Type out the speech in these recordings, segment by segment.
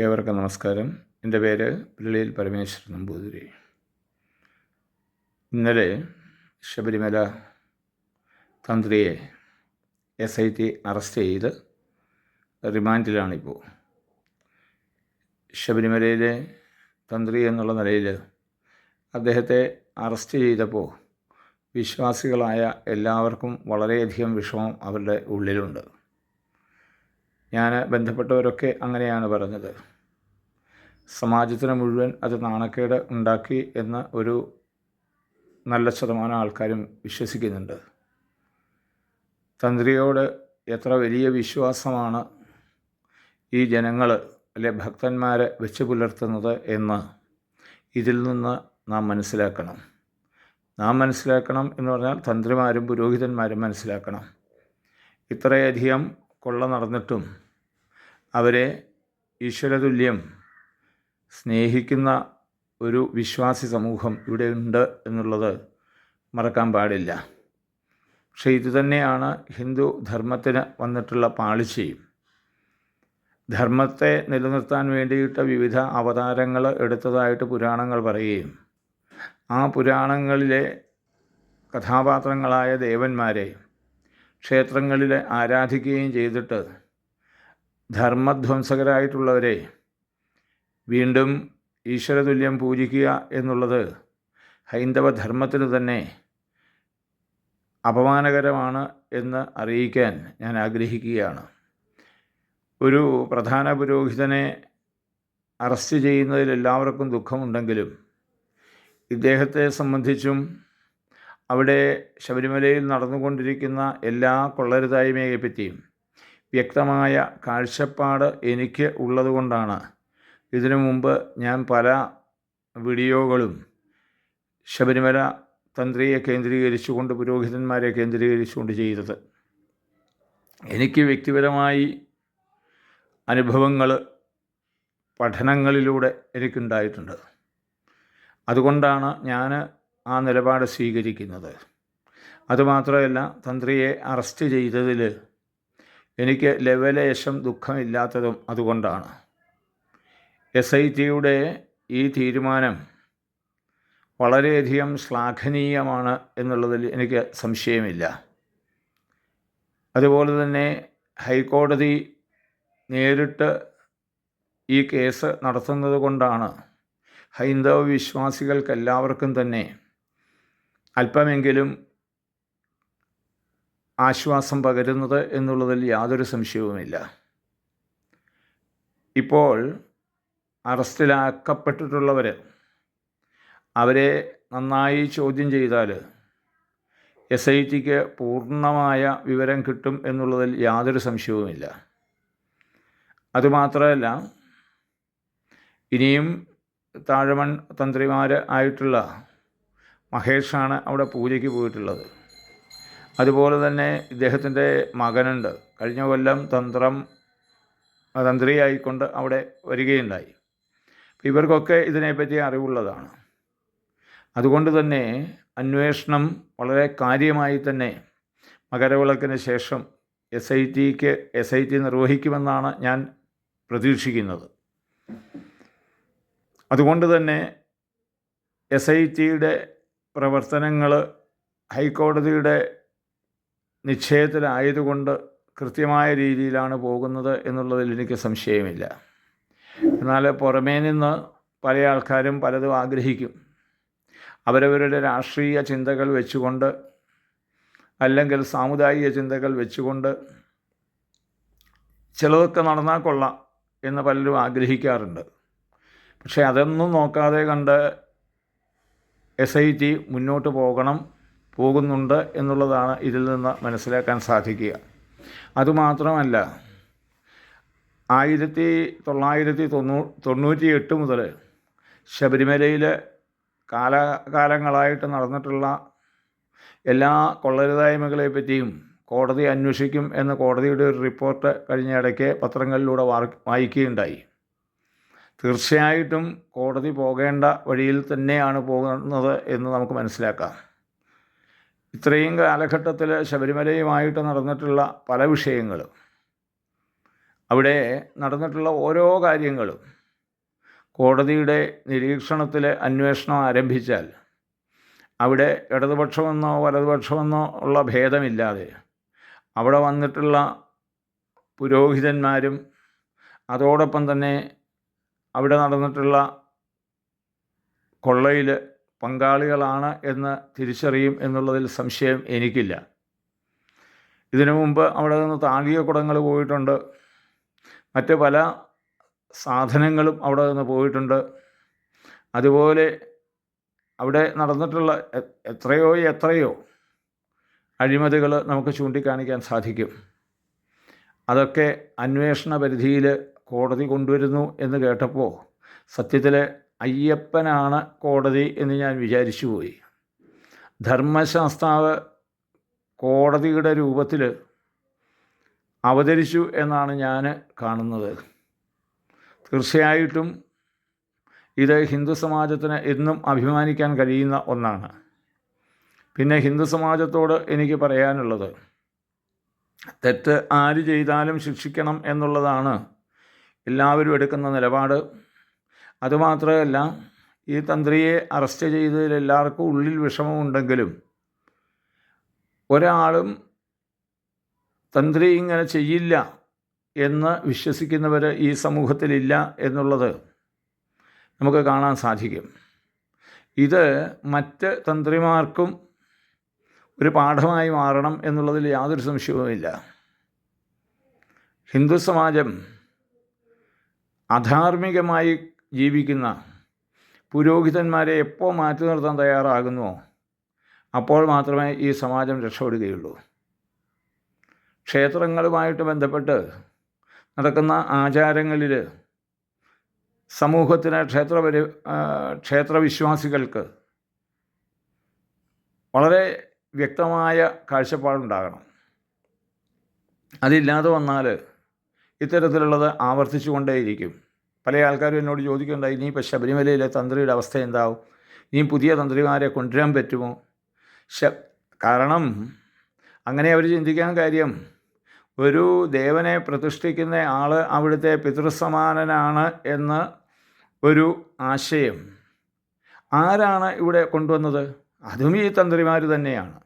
ഏവർക്കും നമസ്കാരം. എൻ്റെ പേര് പിള്ളിയിൽ പരമേശ്വരൻ നമ്പൂതിരി. ഇന്നലെ ശബരിമല തന്ത്രിയെ SIT അറസ്റ്റ് ചെയ്ത് റിമാൻഡിലാണിപ്പോൾ. ശബരിമലയിലെ തന്ത്രി എന്നുള്ള നിലയിൽ അദ്ദേഹത്തെ അറസ്റ്റ് ചെയ്തപ്പോൾ വിശ്വാസികളായ എല്ലാവർക്കും വളരെയധികം വിഷമം അവരുടെ ഉള്ളിലുണ്ട്. ഞാൻ ബന്ധപ്പെട്ടവരൊക്കെ അങ്ങനെയാണ് പറഞ്ഞത്. സമാജത്തിന് മുഴുവൻ അത് നാണക്കേട് ഉണ്ടാക്കി എന്ന് ഒരു നല്ല ശതമാനം ആൾക്കാരും വിശ്വസിക്കുന്നുണ്ട്. തന്ത്രിയോട് എത്ര വലിയ വിശ്വാസമാണ് ഈ ജനങ്ങൾ അല്ലെ ഭക്തന്മാർ വെച്ച് പുലർത്തുന്നത് എന്ന് ഇതിൽ നിന്ന് നാം മനസ്സിലാക്കണം എന്ന് പറഞ്ഞാൽ തന്ത്രിമാരും പുരോഹിതന്മാരും മനസ്സിലാക്കണം. ഇത്രയധികം കൊള്ള നടന്നിട്ടും അവരെ ഈശ്വരതുല്യം സ്നേഹിക്കുന്ന ഒരു വിശ്വാസി സമൂഹം ഇവിടെ ഉണ്ട് എന്നുള്ളത് മറക്കാൻ പാടില്ല. പക്ഷേ ഇതുതന്നെയാണ് ഹിന്ദു ധർമ്മത്തിന് വന്നിട്ടുള്ള പാളിച്ചയും. ധർമ്മത്തെ നിലനിർത്താൻ വേണ്ടിയിട്ട് വിവിധ അവതാരങ്ങൾ എടുത്തതായിട്ട് പുരാണങ്ങൾ പറയുകയും ആ പുരാണങ്ങളിലെ കഥാപാത്രങ്ങളായ ദേവന്മാരെ ക്ഷേത്രങ്ങളിൽ ആരാധിക്കുകയും ചെയ്തിട്ട് ധർമ്മധ്വംസകരായിട്ടുള്ളവരെ വീണ്ടും ഈശ്വരതുല്യം പൂജിക്കുക എന്നുള്ളത് ഹൈന്ദവ ധർമ്മത്തിന് തന്നെ അപമാനകരമാണ് എന്ന് അറിയിക്കാൻ ഞാൻ ആഗ്രഹിക്കുകയാണ്. ഒരു പ്രധാന പുരോഹിതനെ അറസ്റ്റ് ചെയ്യുന്നതിൽ എല്ലാവർക്കും ദുഃഖമുണ്ടെങ്കിലും ഇദ്ദേഹത്തെ സംബന്ധിച്ചും അവിടെ ശബരിമലയിൽ നടന്നുകൊണ്ടിരിക്കുന്ന എല്ലാ കൊള്ളരുതായ്മയെപ്പറ്റിയും വ്യക്തമായ കാഴ്ചപ്പാട് എനിക്ക് ഉള്ളതുകൊണ്ടാണ് ഇതിനു മുമ്പ് ഞാൻ പല വീഡിയോകളും ശബരിമല തന്ത്രിയെ കേന്ദ്രീകരിച്ചുകൊണ്ട് പുരോഹിതന്മാരെ കേന്ദ്രീകരിച്ചുകൊണ്ട് ചെയ്തത്. എനിക്ക് വ്യക്തിപരമായി അനുഭവങ്ങൾ പഠനങ്ങളിലൂടെ എനിക്കുണ്ടായിട്ടുണ്ട്. അതുകൊണ്ടാണ് ഞാൻ ആ നിലപാട് സ്വീകരിക്കുന്നത്. അതുമാത്രമല്ല, തന്ത്രിയെ അറസ്റ്റ് ചെയ്തതിൽ എനിക്ക് ലെവലേശം ദുഃഖമില്ലാത്തതും അതുകൊണ്ടാണ്. SITയുടെ ഈ തീരുമാനം വളരെയധികം ശ്ലാഘനീയമാണ് എന്നുള്ളതിൽ എനിക്ക് സംശയമില്ല. അതുപോലെ തന്നെ ഹൈക്കോടതി നേരിട്ട് ഈ കേസ് നടത്തുന്നത് കൊണ്ടാണ് ഹൈന്ദവ വിശ്വാസികൾക്കെല്ലാവർക്കും തന്നെ അല്പമെങ്കിലും ആശ്വാസം പകരുന്നത് എന്നുള്ളതിൽ യാതൊരു സംശയവുമില്ല. ഇപ്പോൾ അറസ്റ്റിലാക്കപ്പെട്ടിട്ടുള്ളവർ അവരെ നന്നായി ചോദ്യം ചെയ്താൽ SITക്ക് പൂർണ്ണമായ വിവരം കിട്ടും എന്നുള്ളതിൽ യാതൊരു സംശയവുമില്ല. അതുമാത്രമല്ല, ഇനിയും താഴമൺ തന്ത്രിമാർ ആയിട്ടുള്ള മഹേഷാണ് അവിടെ പൂജയ്ക്ക് പോയിട്ടുള്ളത്. അതുപോലെ തന്നെ ഇദ്ദേഹത്തിൻ്റെ മകനുണ്ട്. കഴിഞ്ഞ കൊല്ലം തന്ത്രിയായിക്കൊണ്ട് അവിടെ വരികയുണ്ടായി. ഇവർക്കൊക്കെ ഇതിനെപ്പറ്റി അറിവുള്ളതാണ്. അതുകൊണ്ട് തന്നെ അന്വേഷണം വളരെ കാര്യമായി തന്നെ മകരവിളക്കിന് ശേഷം SIT നിർവഹിക്കുമെന്നാണ് ഞാൻ പ്രതീക്ഷിക്കുന്നത്. അതുകൊണ്ട് തന്നെ SITയുടെ പ്രവർത്തനങ്ങൾ ഹൈക്കോടതിയുടെ നിശ്ചയത്തിലായതുകൊണ്ട് കൃത്യമായ രീതിയിലാണ് പോകുന്നത് എന്നുള്ളതിൽ എനിക്ക് സംശയമില്ല. എന്നാൽ പുറമേ നിന്ന് പല ആൾക്കാരും പലതും ആഗ്രഹിക്കും. അവരവരുടെ രാഷ്ട്രീയ ചിന്തകൾ വെച്ചുകൊണ്ട് അല്ലെങ്കിൽ സാമുദായിക ചിന്തകൾ വെച്ചുകൊണ്ട് ചിലതൊക്കെ നടന്നാൽ കൊള്ളാം എന്ന് പലരും ആഗ്രഹിക്കാറുണ്ട്. പക്ഷേ അതൊന്നും നോക്കാതെ കണ്ട് SIT മുന്നോട്ട് പോകുന്നുണ്ട് എന്നുള്ളതാണ് ഇതിൽ നിന്ന് മനസ്സിലാക്കാൻ സാധിക്കുക. അതുമാത്രമല്ല, 1998 മുതൽ ശബരിമലയിൽ കാലങ്ങളായിട്ട് നടന്നിട്ടുള്ള എല്ലാ കൊള്ളരുതായ്മകളെ പറ്റിയും കോടതി അന്വേഷിക്കും എന്ന് കോടതിയുടെ ഒരു റിപ്പോർട്ട് കഴിഞ്ഞ ഇടയ്ക്ക് പത്രങ്ങളിലൂടെ വായിക്കുകയുണ്ടായി. തീർച്ചയായിട്ടും കോടതി പോകേണ്ട വഴിയിൽ തന്നെയാണ് പോകുന്നത് എന്ന് നമുക്ക് മനസ്സിലാക്കാം. ഇത്രയും കാലഘട്ടത്തിൽ ശബരിമലയുമായിട്ട് നടന്നിട്ടുള്ള പല വിഷയങ്ങളും അവിടെ നടന്നിട്ടുള്ള ഓരോ കാര്യങ്ങളും കോടതിയുടെ നിരീക്ഷണത്തിൽ അന്വേഷണം ആരംഭിച്ചാൽ അവിടെ ഇടതുപക്ഷമെന്നോ വലതുപക്ഷമെന്നോ ഉള്ള ഭേദമില്ലാതെ അവിടെ വന്നിട്ടുള്ള പുരോഹിതന്മാരും അതോടൊപ്പം തന്നെ അവിടെ നടന്നിട്ടുള്ള കൊള്ളയിൽ പങ്കാളികളാണ് എന്ന് തിരിച്ചറിയും എന്നുള്ളതിൽ സംശയം എനിക്കില്ല. ഇതിനു മുമ്പ് അവിടെ നിന്ന് താഴിക കുടങ്ങൾ പോയിട്ടുണ്ട്, മറ്റ് പല സാധനങ്ങളും അവിടെ നിന്ന് പോയിട്ടുണ്ട്. അതുപോലെ അവിടെ നടന്നിട്ടുള്ള എത്രയോ അഴിമതികൾ നമുക്ക് ചൂണ്ടിക്കാണിക്കാൻ സാധിക്കും. അതൊക്കെ അന്വേഷണ പരിധിയിൽ കോടതി കൊണ്ടുവരുന്നു എന്ന് കേട്ടപ്പോൾ സത്യത്തിൽ അയ്യപ്പനാണ് കോടതി എന്ന് ഞാൻ വിചാരിച്ചു പോയി. ധർമ്മശാസ്താവ് കോടതിയുടെ രൂപത്തിൽ അവതരിച്ചു എന്നാണ് ഞാൻ കാണുന്നത്. തീർച്ചയായിട്ടും ഇത് ഹിന്ദു സമാജത്തിന് എന്നും അഭിമാനിക്കാൻ കഴിയുന്ന ഒന്നാണ്. പിന്നെ ഹിന്ദു സമാജത്തോട് എനിക്ക് പറയാനുള്ളത്, തെറ്റ് ആര് ചെയ്താലും ശിക്ഷിക്കണം എന്നുള്ളതാണ് എല്ലാവരും എടുക്കുന്ന നിലപാട്. അതുമാത്രമല്ല, ഈ തന്ത്രിയെ അറസ്റ്റ് ചെയ്തതിൽ എല്ലാവർക്കും ഉള്ളിൽ വിഷമമുണ്ടെങ്കിലും ഒരാളും തന്ത്രി ഇങ്ങനെ ചെയ്യില്ല എന്ന് വിശ്വസിക്കുന്നവർ ഈ സമൂഹത്തിലില്ല എന്നുള്ളത് നമുക്ക് കാണാൻ സാധിക്കും. ഇത് മറ്റ് തന്ത്രിമാർക്കും ഒരു പാഠമായി മാറണം എന്നുള്ളതിൽ യാതൊരു സംശയവുമില്ല. ഹിന്ദു സമാജം അധാർമികമായി ജീവിക്കുന്ന പുരോഹിതന്മാരെ എപ്പോൾ മാറ്റി നിർത്താൻ തയ്യാറാകുന്നുവോ അപ്പോൾ മാത്രമേ ഈ സമാജം രക്ഷപ്പെടുകയുള്ളൂ. ക്ഷേത്രങ്ങളുമായിട്ട് ബന്ധപ്പെട്ട് നടക്കുന്ന ആചാരങ്ങളിൽ സമൂഹത്തിന് ക്ഷേത്രവിശ്വാസികൾക്ക് വളരെ വ്യക്തമായ കാഴ്ചപ്പാടുണ്ടാകണം. അതില്ലാതെ വന്നാൽ ഇത്തരത്തിലുള്ളത് ആവർത്തിച്ചു കൊണ്ടേയിരിക്കും. പല ആൾക്കാരും എന്നോട് ചോദിക്കുന്നുണ്ടായി, ഇനിയിപ്പോൾ ശബരിമലയിലെ തന്ത്രിയുടെ അവസ്ഥ എന്താവും, ഇനി പുതിയ തന്ത്രിമാരെ കൊണ്ടുവരാൻ പറ്റുമോ? കാരണം അങ്ങനെ അവർ ചിന്തിക്കാൻ കാര്യം, ഒരു ദേവനെ പ്രതിഷ്ഠിക്കുന്ന ആൾ അവിടുത്തെ പിതൃസമാനനാണ് എന്ന ഒരു ആശയം ആരാണ് ഇവിടെ കൊണ്ടുവന്നത്? അതും ഈ തന്ത്രിമാർ തന്നെയാണ്.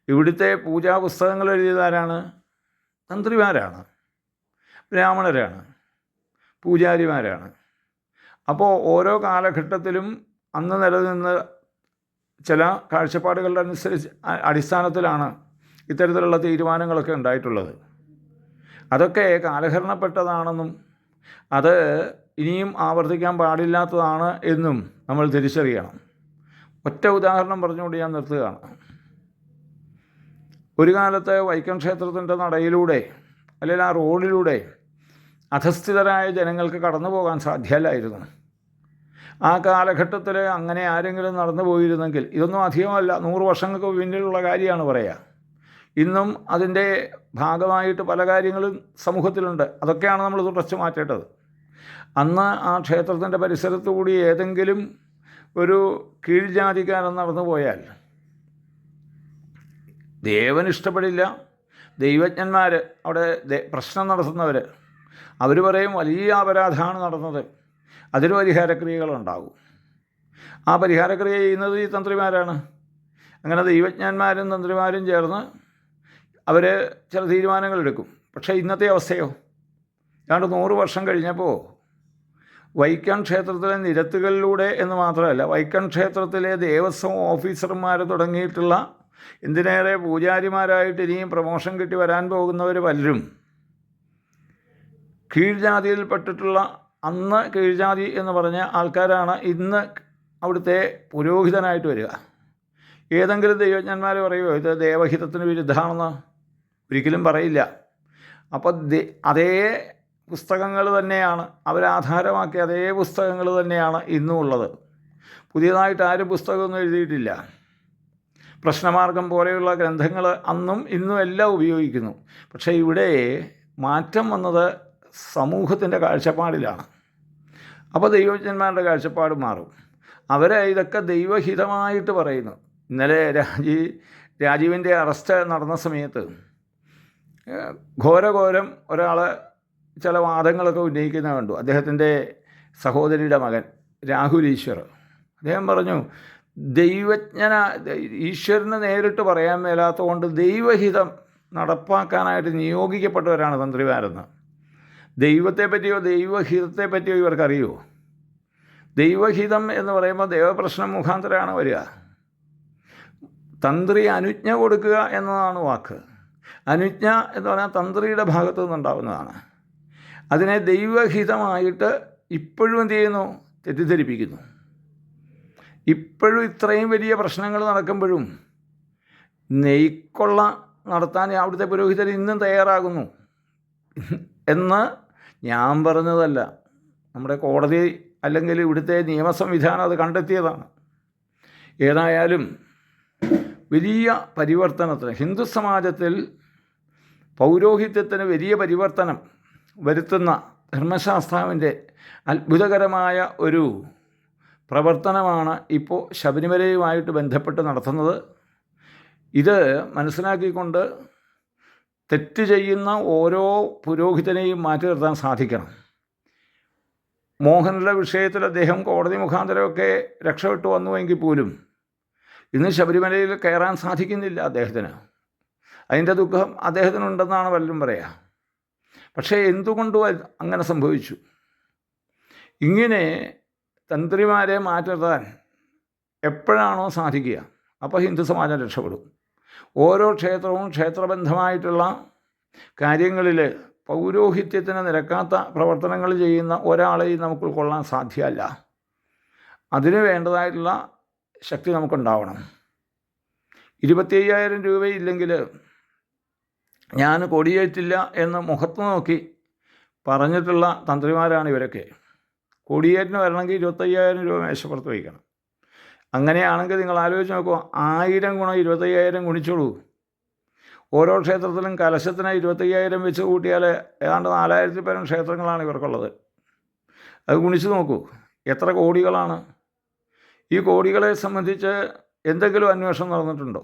ഇവിടുത്തെ പൂജാ പുസ്തകങ്ങൾ എഴുതിയതാരാണ്? തന്ത്രിമാരാണ്, ബ്രാഹ്മണരാണ്, പൂജാരിമാരാണ്. അപ്പോൾ ഓരോ കാലഘട്ടത്തിലും അന്ന് നിലനിന്ന ചില കാഴ്ചപ്പാടുകളുടെ അടിസ്ഥാനത്തിലാണ് ഇത്തരത്തിലുള്ള തീരുമാനങ്ങളൊക്കെ ഉണ്ടായിട്ടുള്ളത്. അതൊക്കെ കാലഹരണപ്പെട്ടതാണെന്നും അത് ഇനിയും ആവർത്തിക്കാൻ പാടില്ലാത്തതാണ് എന്നും നമ്മൾ തിരിച്ചറിയണം. ഒറ്റ ഉദാഹരണം പറഞ്ഞുകൊണ്ട് ഞാൻ നിർത്തുകയാണ്. ഒരു കാലത്ത് വൈക്കം ക്ഷേത്രത്തിൻ്റെ നടയിലൂടെ അല്ലെങ്കിൽ ആ റോഡിലൂടെ അധസ്ഥിതരായ ജനങ്ങൾക്ക് കടന്നു പോകാൻ സാധ്യമല്ലായിരുന്നു. ആ കാലഘട്ടത്തിൽ അങ്ങനെ ആരെങ്കിലും നടന്നു പോയിരുന്നെങ്കിൽ, ഇതൊന്നും അധികമല്ല, 100 വർഷങ്ങൾക്ക് പിന്നിലുള്ള കാര്യമാണ് പറയുക, ഇന്നും അതിൻ്റെ ഭാഗമായിട്ട് പല കാര്യങ്ങളും സമൂഹത്തിലുണ്ട്. അതൊക്കെയാണ് നമ്മൾ തുടച്ചു മാറ്റേണ്ടത്. അന്ന് ആ ക്ഷേത്രത്തിൻ്റെ പരിസരത്തു കൂടി ഏതെങ്കിലും ഒരു കീഴ്ജാതിക്കാരൻ നടന്നു പോയാൽ ദേവന് ഇഷ്ടപ്പെടില്ല. ദൈവജ്ഞന്മാർ, അവിടെ പ്രശ്നം നടത്തുന്നവർ, അവർ പറയും വലിയ അപരാധമാണ് നടന്നത്, അതിന് പരിഹാരക്രിയകളുണ്ടാകും. ആ പരിഹാരക്രിയ ചെയ്യുന്നത് ഈ തന്ത്രിമാരാണ്. അങ്ങനെ ദൈവജ്ഞന്മാരും തന്ത്രിമാരും ചേർന്ന് അവർ ചില തീരുമാനങ്ങൾ എടുക്കും. പക്ഷേ ഇന്നത്തെ അവസ്ഥയോ, ഏതാണ്ട് 100 വർഷം കഴിഞ്ഞപ്പോൾ വൈക്കം ക്ഷേത്രത്തിലെ നിരത്തുകളിലൂടെ എന്ന് മാത്രമല്ല, വൈക്കം ക്ഷേത്രത്തിലെ ദേവസ്വം ഓഫീസർമാർ തുടങ്ങിയിട്ടുള്ള എന്തിനേറെ പൂജാരിമാരായിട്ട് ഇനിയും പ്രമോഷൻ കിട്ടി വരാൻ പോകുന്നവർ പലരും കീഴ്ജാതിയിൽപ്പെട്ടിട്ടുള്ള, അന്ന് കീഴ്ജാതി എന്ന് പറഞ്ഞ ആൾക്കാരാണ് ഇന്ന് അവിടുത്തെ പുരോഹിതനായിട്ട് വരിക. ഏതെങ്കിലും ദൈവജ്ഞന്മാർ പറയുമോ ഇത് ദേവഹിതത്തിന് വിരുദ്ധമാണെന്ന്? ഒരിക്കലും പറയില്ല. അപ്പോൾ അതേ പുസ്തകങ്ങൾ തന്നെയാണ്, അവരാധാരമാക്കിയ അതേ പുസ്തകങ്ങൾ തന്നെയാണ് ഇന്നും ഉള്ളത്. പുതിയതായിട്ട് ആരും പുസ്തകമൊന്നും എഴുതിയിട്ടില്ല. പ്രശ്നമാർഗം പോലെയുള്ള ഗ്രന്ഥങ്ങൾ അന്നും ഇന്നും എല്ലാം ഉപയോഗിക്കുന്നു. പക്ഷേ ഇവിടെ മാറ്റം വന്നത് സമൂഹത്തിൻ്റെ കാഴ്ചപ്പാടിലാണ്. അപ്പോൾ ദൈവജ്ഞന്മാരുടെ കാഴ്ചപ്പാട് മാറും. അവരെ ഇതൊക്കെ ദൈവഹിതമായിട്ട് പറയുന്നു. ഇന്നലെ രാജീവിൻ്റെ അറസ്റ്റ് നടന്ന സമയത്ത് ഘോരഘോരം ഒരാൾ ചില വാദങ്ങളൊക്കെ ഉന്നയിക്കുന്നത് കണ്ടു. അദ്ദേഹത്തിൻ്റെ സഹോദരിയുടെ മകൻ രാഹുൽ ഈശ്വർ, അദ്ദേഹം പറഞ്ഞു, ഈശ്വരന് നേരിട്ട് പറയാൻ മേലാത്തതുകൊണ്ട് ദൈവഹിതം നടപ്പാക്കാനായിട്ട് നിയോഗിക്കപ്പെട്ടവരാണ് തന്ത്രിമാരെന്ന്. ദൈവത്തെപ്പറ്റിയോ ദൈവഹിതത്തെപ്പറ്റിയോ ഇവർക്കറിയുമോ? ദൈവഹിതം എന്ന് പറയുമ്പോൾ ദൈവപ്രശ്നം മുഖാന്തരമാണ് വരിക. തന്ത്രി അനുജ്ഞ കൊടുക്കുക എന്നതാണ് വാക്ക്. അനുജ്ഞ എന്ന് പറഞ്ഞാൽ തന്ത്രിയുടെ ഭാഗത്തു നിന്നുണ്ടാവുന്നതാണ്. അതിനെ ദൈവഹിതമായിട്ട് ഇപ്പോഴും എന്ത് ചെയ്യുന്നു? തെറ്റിദ്ധരിപ്പിക്കുന്നു. ഇപ്പോഴും ഇത്രയും വലിയ പ്രശ്നങ്ങൾ നടക്കുമ്പോഴും നെയ്ക്കൊള്ള നടത്താൻ അവിടുത്തെ പുരോഹിതർ ഇന്നും തയ്യാറാകുന്നു എന്ന് ഞാൻ പറഞ്ഞതല്ല. നമ്മുടെ കോടതി അല്ലെങ്കിൽ ഇവിടുത്തെ നിയമസംവിധാനം അത് കണ്ടെത്തിയതാണ്. ഏതായാലും വലിയ പരിവർത്തനത്തിന്, ഹിന്ദു സമാജത്തിൽ പൗരോഹിത്യത്തിന് വലിയ പരിവർത്തനം വരുത്തുന്ന ധർമ്മശാസ്താവിൻ്റെ അത്ഭുതകരമായ ഒരു പ്രവർത്തനമാണ് ഇപ്പോൾ ശബരിമലയുമായിട്ട് ബന്ധപ്പെട്ട് നടത്തുന്നത്. ഇത് മനസ്സിലാക്കിക്കൊണ്ട് തെറ്റ് ചെയ്യുന്ന ഓരോ പുരോഹിതനെയും മാറ്റി നിർത്താൻ സാധിക്കണം. മോഹനരുടെ വിഷയത്തിൽ അദ്ദേഹം കോടതി മുഖാന്തരമൊക്കെ രക്ഷപ്പെട്ടു വന്നുവെങ്കിൽ പോലും ഇന്ന് ശബരിമലയിൽ കയറാൻ സാധിക്കുന്നില്ല അദ്ദേഹത്തിന്. അതിൻ്റെ ദുഃഖം അദ്ദേഹത്തിനുണ്ടെന്നാണ് പലരും പറയുക. പക്ഷേ എന്തുകൊണ്ട് അങ്ങനെ സംഭവിച്ചു? ഇങ്ങനെ തന്ത്രിമാരെ മാറ്റി നിർത്താൻ എപ്പോഴാണോ സാധിക്കുക അപ്പോൾ ഹിന്ദു സമാജം രക്ഷപ്പെടും. ഓരോ ക്ഷേത്രവും ക്ഷേത്രബന്ധമായിട്ടുള്ള കാര്യങ്ങളിൽ പൗരോഹിത്യത്തിന് നിരക്കാത്ത പ്രവർത്തനങ്ങൾ ചെയ്യുന്ന ഒരാളെയും നമുക്ക് ഉൾക്കൊള്ളാൻ സാധ്യമല്ല. അതിന് വേണ്ടതായിട്ടുള്ള ശക്തി നമുക്കുണ്ടാവണം. 25,000 രൂപയില്ലെങ്കിൽ ഞാൻ കൊടിയേറ്റില്ല എന്ന് മുഖത്ത് നോക്കി പറഞ്ഞിട്ടുള്ള തന്ത്രിമാരാണ് ഇവരൊക്കെ. കൊടിയേറ്റിന് വരണമെങ്കിൽ 25,000 രൂപ മേശപ്പുറത്ത് വയ്ക്കണം. അങ്ങനെയാണെങ്കിൽ നിങ്ങൾ ആലോചിച്ച് നോക്കുക, 1000 ഗുണം 25,000 ഗുണിച്ചോളൂ. ഓരോ ക്ഷേത്രത്തിലും കലശത്തിന് 25,000 വെച്ച് കൂട്ടിയാൽ ഏതാണ്ട് 4,000 പേരും ക്ഷേത്രങ്ങളാണ് ഇവർക്കുള്ളത്. അത് ഗുണിച്ച് നോക്കൂ, എത്ര കോടികളാണ്. ഈ കോടികളെ സംബന്ധിച്ച് എന്തെങ്കിലും അന്വേഷണം നടന്നിട്ടുണ്ടോ?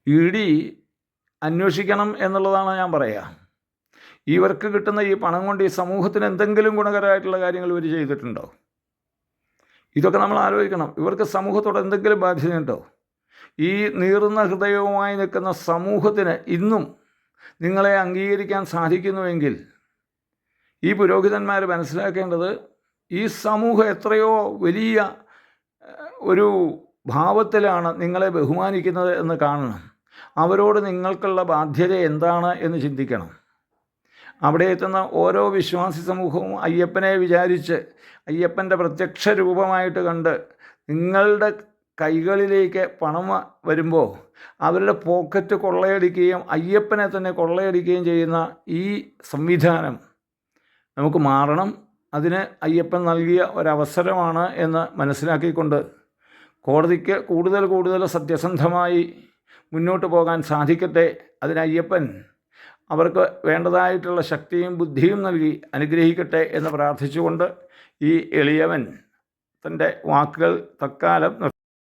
ഇടി അന്വേഷിക്കണം എന്നുള്ളതാണ് ഞാൻ പറയുക. ഇവർക്ക് കിട്ടുന്ന ഈ പണം കൊണ്ട് ഈ സമൂഹത്തിന് എന്തെങ്കിലും ഗുണകരമായിട്ടുള്ള കാര്യങ്ങൾ ഇവർ ചെയ്തിട്ടുണ്ടോ? ഇതൊക്കെ നമ്മൾ ആലോചിക്കണം. ഇവർക്ക് സമൂഹത്തോട് എന്തെങ്കിലും ബാധ്യതയുണ്ടോ? ഈ നീറുന്ന ഹൃദയവുമായി നിൽക്കുന്ന സമൂഹത്തിന് ഇന്നും നിങ്ങളെ അംഗീകരിക്കാൻ സാധിക്കുന്നുവെങ്കിൽ ഈ പുരോഹിതന്മാർ മനസ്സിലാക്കേണ്ടത് ഈ സമൂഹം എത്രയോ വലിയ ഒരു ഭാവത്തിലാണ് നിങ്ങളെ ബഹുമാനിക്കുന്നത് എന്ന് കാണണം. അവരോട് നിങ്ങൾക്കുള്ള ബാധ്യത എന്താണ് എന്ന് ചിന്തിക്കണം. അവിടെ എത്തുന്ന ഓരോ വിശ്വാസി സമൂഹവും അയ്യപ്പനെ വിചാരിച്ച് അയ്യപ്പൻ്റെ പ്രത്യക്ഷ രൂപമായിട്ട് കണ്ട് നിങ്ങളുടെ കൈകളിലേക്ക് പണം വരുമ്പോൾ അവരുടെ പോക്കറ്റ് കൊള്ളയടിക്കുകയും അയ്യപ്പനെ തന്നെ കൊള്ളയടിക്കുകയും ചെയ്യുന്ന ഈ സംവിധാനം നമുക്ക് മാറണം. അതിന് അയ്യപ്പൻ നൽകിയ ഒരവസരമാണ് എന്ന് മനസ്സിലാക്കിക്കൊണ്ട് കോടതിക്ക് കൂടുതൽ സത്യസന്ധമായി മുന്നോട്ട് പോകാൻ സാധിക്കട്ടെ. അതിന് അയ്യപ്പൻ അവർക്ക് വേണ്ടതായിട്ടുള്ള ശക്തിയും ബുദ്ധിയും നൽകി അനുഗ്രഹിക്കട്ടെ എന്ന് പ്രാർത്ഥിച്ചുകൊണ്ട് ഈ എളിയവൻ തൻ്റെ വാക്കുകൾ തൽക്കാലം